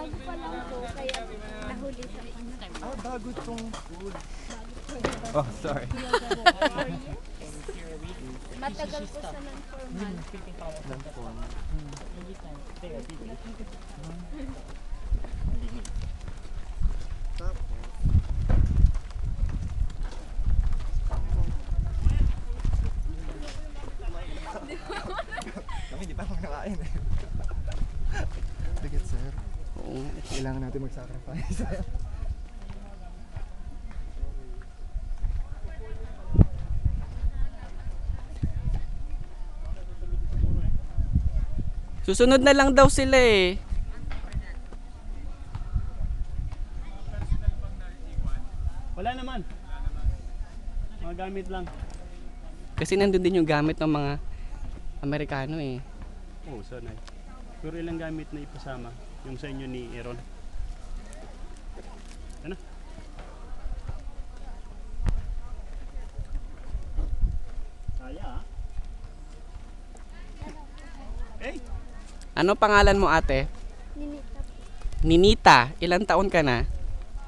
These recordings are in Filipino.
bago pa lang po, kaya nahuli sa kanya. Ah, bago tong pool. Oh, sorry. Matagal po sa non-formal. Non-form. Kami di pa ako nakain eh. Bigat sir. Oo. Kailangan natin mag-sacrifice. Susunod na lang daw sila eh. Wala naman. Mga gamit lang. Kasi nandun din yung gamit ng mga Amerikano eh. Oo, sanay. Pero ilang gamit na ipasama? Yung sa inyo ni Aaron? Ano? Kaya ah. Hey! Ano pangalan mo ate? Ninita po. Ninita. Ilang taon ka na?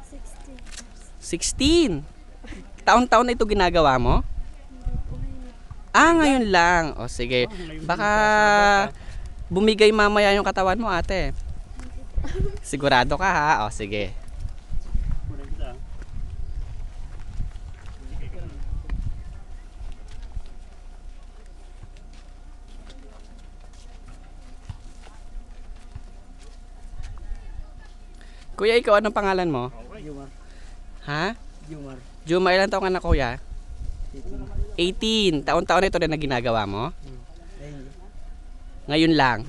16 years. 16. Taon-taon na ito ginagawa mo? Hindi po ngayon. Ah, ngayon lang. O sige. Baka bumigay mamaya yung katawan mo ate. Sigurado ka ha? O sige. Muna kita ah. Kuya, ikaw anong pangalan mo? Jumar. Ha? Jumar. Juma, ilang taon ka na kuya? 18. Taon-taon na ito na ginagawa mo? Ngayon lang.